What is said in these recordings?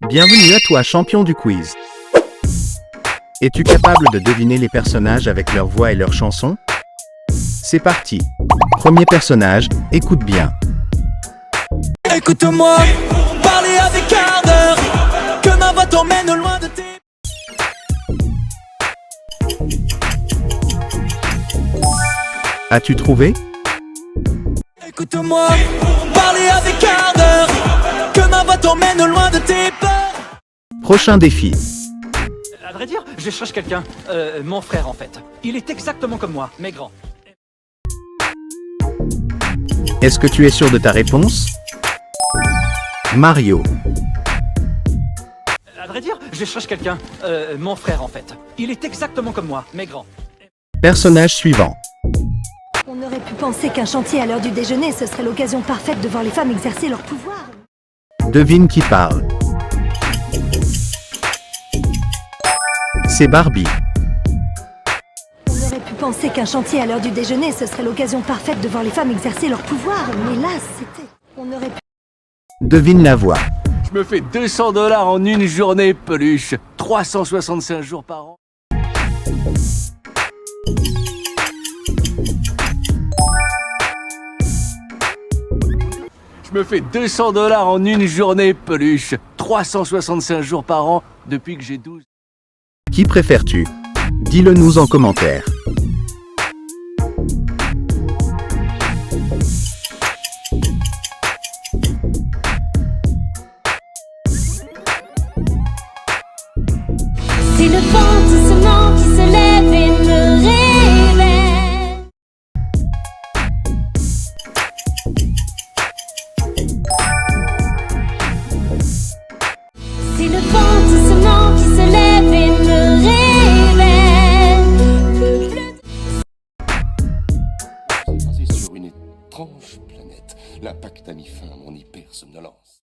Bienvenue à toi, champion du quiz. Es-tu capable de deviner les personnages avec leur voix et leurs chansons? C'est parti. Premier personnage, écoute bien. Écoute-moi, parler avec ardeur, que ma voix t'emmène au loin de tes... As-tu trouvé? Écoute-moi, parler avec ardeur, que ma voix t'emmène au loin de tes peurs. Prochain défi. À vrai dire, je cherche quelqu'un. Mon frère, en fait. Il est exactement comme moi, mais grand. Est-ce que tu es sûr de ta réponse? Mario. À vrai dire, je cherche quelqu'un. Mon frère, en fait. Il est exactement comme moi, mais grand. Personnage suivant. On aurait pu penser qu'un chantier à l'heure du déjeuner, ce serait l'occasion parfaite de voir les femmes exercer leur pouvoir. Devine qui parle. C'est Barbie. On aurait pu penser qu'un chantier à l'heure du déjeuner, ce serait l'occasion parfaite de voir les femmes exercer leur pouvoir. Mais là, c'était... On aurait pu... Devine la voix. Je me fais 200 $ en une journée, peluche. 365 jours par an. Je me fais 200 $ en une journée, peluche. 365 jours par an depuis que j'ai 12. Qui préfères-tu? Dis-le nous en commentaire. C'est le vent doucement qui se lève et me réveille. C'est le vent doucement qui se lève et me réveille. Écrasé sur une étrange planète, l'impact a mis fin à mon hypersomnolence.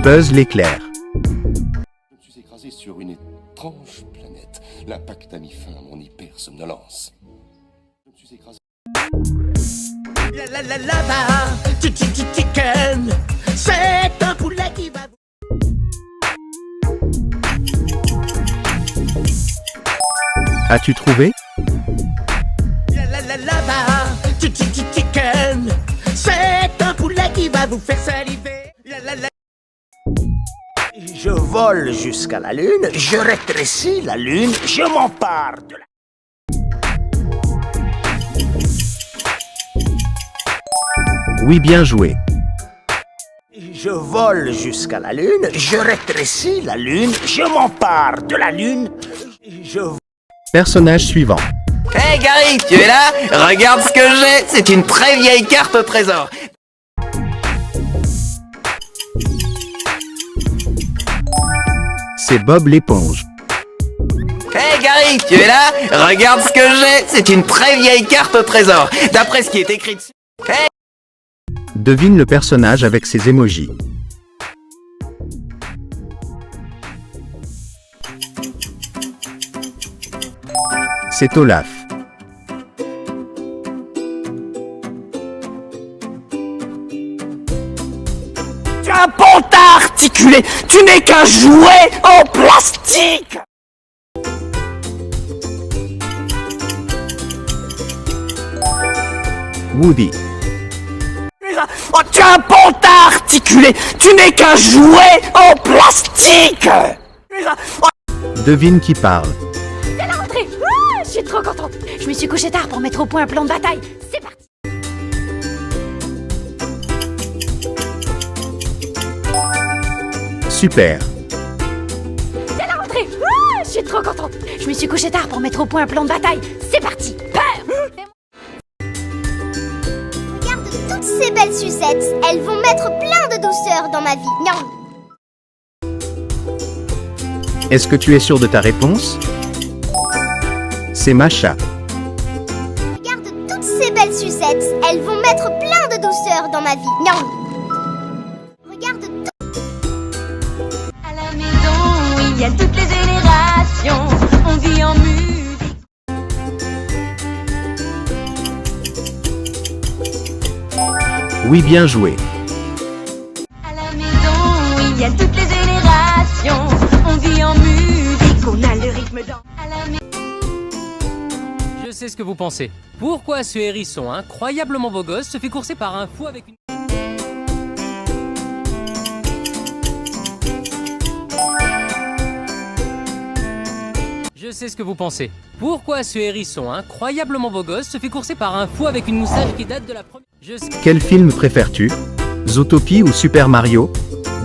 Buzz l'éclair. Je me suis écrasé sur une étrange planète, l'impact a mis fin à mon hypersomnolence. Je me suis écrasé... Chicken, c'est un poulet qui va... As-tu trouvé? Chicken, c'est un poulet qui va vous faire saliver. Je vole jusqu'à la lune, je rétrécis la lune, je m'empare de la... Oui, bien joué. Je vole jusqu'à la lune, je rétrécis la lune, je m'empare de la lune, je... Personnage suivant. Hey Gary, tu es là? Regarde ce que j'ai, c'est une très vieille carte au trésor. C'est Bob l'éponge. Hey Gary, tu es là? Regarde ce que j'ai, c'est une très vieille carte au trésor. D'après ce qui est écrit dessus. Hey! Devine le personnage avec ses émojis. C'est Olaf. Tu es un pantin articulé, tu n'es qu'un jouet en plastique! Woody. Oh, tu es un pantin articulé, tu n'es qu'un jouet en plastique! Devine qui parle. C'est la rentrée. Ah, je suis trop contente. Je me suis couchée tard pour mettre au point un plan de bataille. C'est parti. Super. C'est la rentrée. Ah, je suis trop contente. Je me suis couchée tard pour mettre au point un plan de bataille. C'est parti. Peur. Regarde toutes ces belles sucettes. Elles vont mettre plein de douceur dans ma vie. Miam. Est-ce que tu es sûr de ta réponse? C'est Masha. Regarde toutes ces belles sucettes. Elles vont mettre plein de douceur dans ma vie. Miam. Regarde tout. À la maison, il y a toutes les générations. On vit en musique. Oui, bien joué. À la maison, il y a toutes les générations. On vit en musique, on a le rythme dans. À la maison. Je sais ce que vous pensez. Pourquoi ce hérisson incroyablement beau gosse se fait courser par un fou avec une... Je sais ce que vous pensez. Pourquoi ce hérisson incroyablement beau gosse se fait courser par un fou avec une moustache qui date de la première... Je sais... Quel film préfères-tu? Zootopie ou Super Mario?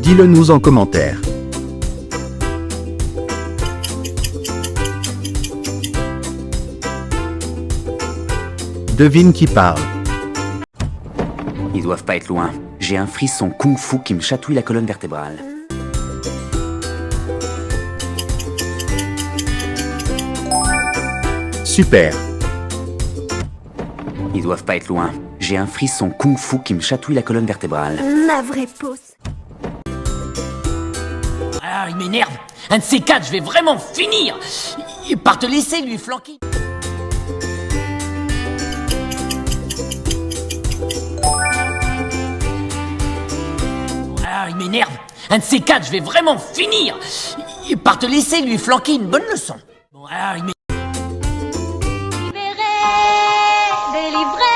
Dis-le nous en commentaire. Devine qui parle. Ils doivent pas être loin. J'ai un frisson kung-fu qui me chatouille la colonne vertébrale. Super. Ils doivent pas être loin. J'ai un frisson kung-fu qui me chatouille la colonne vertébrale. Ma vraie pause. Ah, il m'énerve. Un de ces quatre, je vais vraiment finir par te laisser lui flanquer. Ah, il m'énerve. Un de ces quatre, je vais vraiment finir par te laisser lui flanquer une bonne leçon. Bon, ah, il m'énerve. Délivré,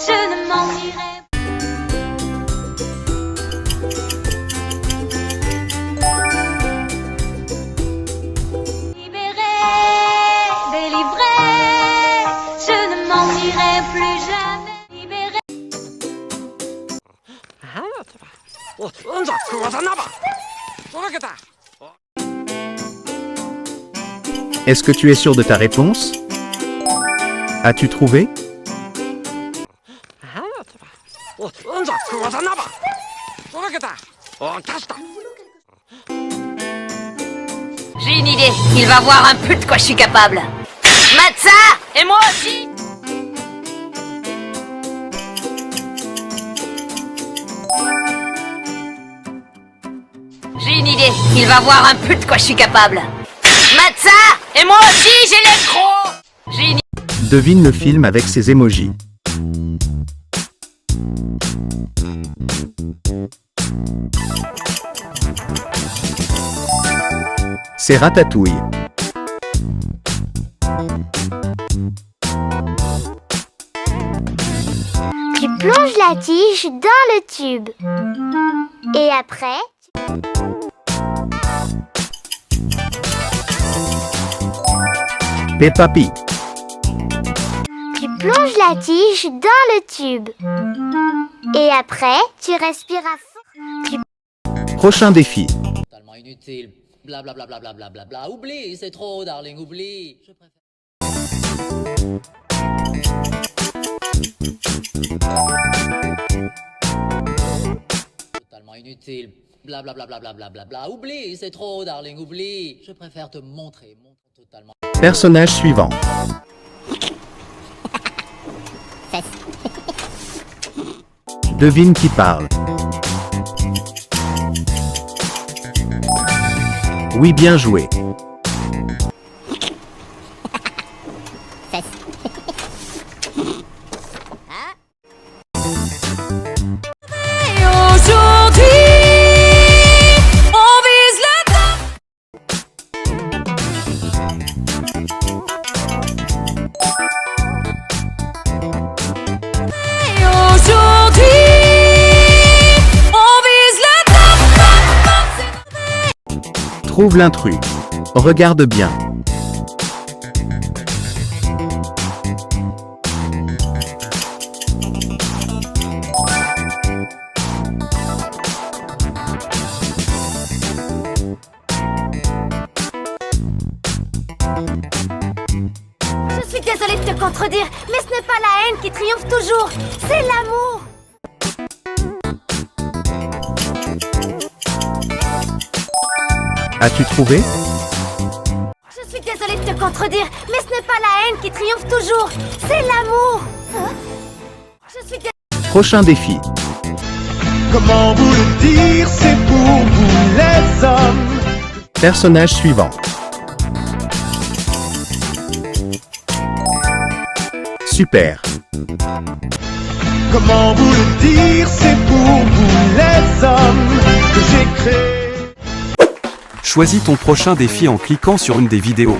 je ne mentirai. Libéré, délivré, je ne mentirai plus jamais. Libéré. Est-ce que tu es sûr de ta réponse? As-tu trouvé? J'ai une idée, il va voir un peu de quoi je suis capable. Matza, et moi aussi. J'ai une idée, il va voir un peu de quoi je suis capable. Matza, et moi aussi j'ai les crocs. J'ai une idée. Devine le film avec ses émojis. C'est Ratatouille. Tu plonges la tige dans le tube. Et après... Peppa Pig. Tu plonges la tige dans le tube. Et après, tu respires à fond. Prochain défi. Totalement inutile. Bla bla bla bla bla bla bla bla. Oublie, c'est trop, darling, oublie. Je préfère. Totalement inutile. Bla bla bla bla bla bla bla bla. Oublie, c'est trop, darling, oublie. Je préfère te montrer, totalement. Personnage suivant. Devine qui parle. Oui, bien joué. Trouve l'intrus. Regarde bien. Je suis désolée de te contredire, mais ce n'est pas la haine qui triomphe toujours, c'est l'amour. As-tu trouvé? Je suis désolée de te contredire, mais ce n'est pas la haine qui triomphe toujours, c'est l'amour. Je suis désolée. Prochain défi. Comment vous le dire, c'est pour vous les hommes. Personnage suivant. Super. Comment vous le dire, c'est pour vous les hommes que j'ai créé. Choisis ton prochain défi en cliquant sur une des vidéos.